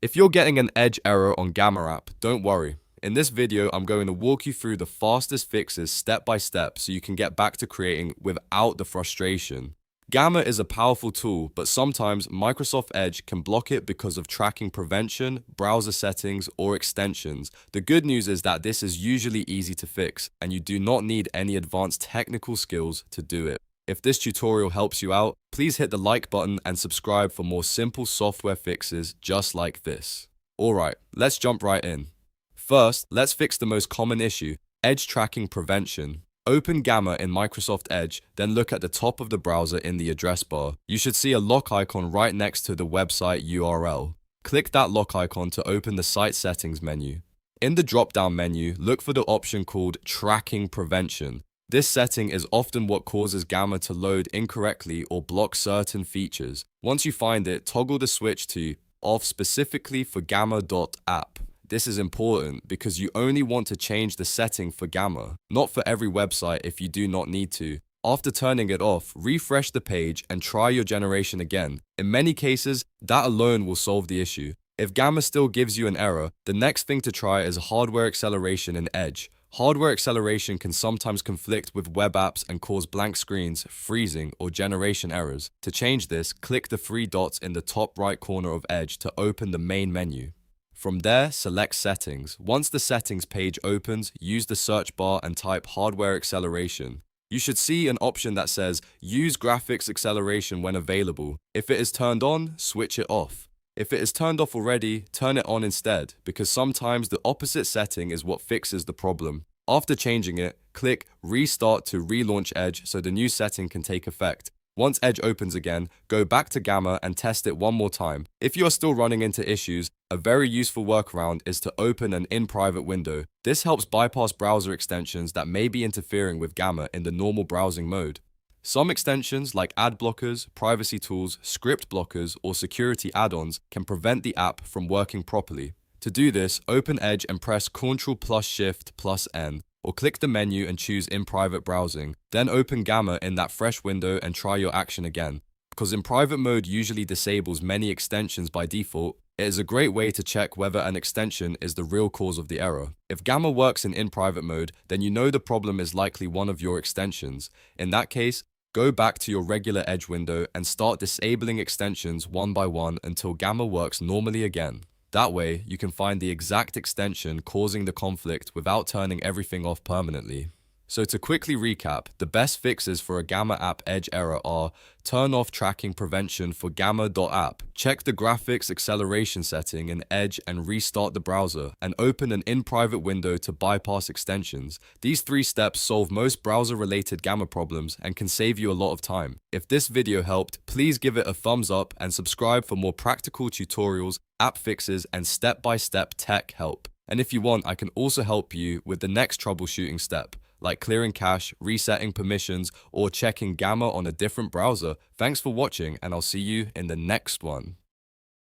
If you're getting an Edge error on Gamma app, don't worry. In this video, I'm going to walk you through the fastest fixes step by step so you can get back to creating without the frustration. Gamma is a powerful tool, but sometimes Microsoft Edge can block it because of tracking prevention, browser settings, or extensions. The good news is that this is usually easy to fix, and you do not need any advanced technical skills to do it. If this tutorial helps you out, please hit the like button and subscribe for more simple software fixes just like this. Alright, let's jump right in. First, let's fix the most common issue, Edge tracking prevention. Open Gamma in Microsoft Edge, then look at the top of the browser in the address bar. You should see a lock icon right next to the website URL. Click that lock icon to open the Site Settings menu. In the drop-down menu, look for the option called Tracking Prevention. This setting is often what causes Gamma to load incorrectly or block certain features. Once you find it, toggle the switch to Off specifically for Gamma.app. This is important because you only want to change the setting for Gamma, not for every website if you do not need to. After turning it off, refresh the page and try your generation again. In many cases, that alone will solve the issue. If Gamma still gives you an error, the next thing to try is hardware acceleration in Edge. Hardware acceleration can sometimes conflict with web apps and cause blank screens, freezing, or generation errors. To change this, click the three dots in the top right corner of Edge to open the main menu. From there, select Settings. Once the Settings page opens, use the search bar and type Hardware Acceleration. You should see an option that says Use Graphics Acceleration when available. If it is turned on, switch it off. If it is turned off already, turn it on instead, because sometimes the opposite setting is what fixes the problem. After changing it, click Restart to relaunch Edge so the new setting can take effect. Once Edge opens again, go back to Gamma and test it one more time. If you are still running into issues, a very useful workaround is to open an InPrivate window. This helps bypass browser extensions that may be interfering with Gamma in the normal browsing mode. Some extensions like ad blockers, privacy tools, script blockers, or security add-ons can prevent the app from working properly. To do this, open Edge and press Ctrl+Shift+N. Or click the menu and choose InPrivate Browsing. Then open Gamma in that fresh window and try your action again. Because InPrivate mode usually disables many extensions by default, it is a great way to check whether an extension is the real cause of the error. If Gamma works in InPrivate mode, then you know the problem is likely one of your extensions. In that case, go back to your regular Edge window and start disabling extensions one by one until Gamma works normally again. That way, you can find the exact extension causing the conflict without turning everything off permanently. So to quickly recap, the best fixes for a Gamma app Edge error are turn off tracking prevention for Gamma.app, check the graphics acceleration setting in Edge and restart the browser, and open an InPrivate window to bypass extensions. These three steps solve most browser-related Gamma problems and can save you a lot of time. If this video helped, please give it a thumbs up and subscribe for more practical tutorials, app fixes, and step-by-step tech help. And if you want, I can also help you with the next troubleshooting step, like clearing cache, resetting permissions, or checking Gamma on a different browser. Thanks for watching, and I'll see you in the next one.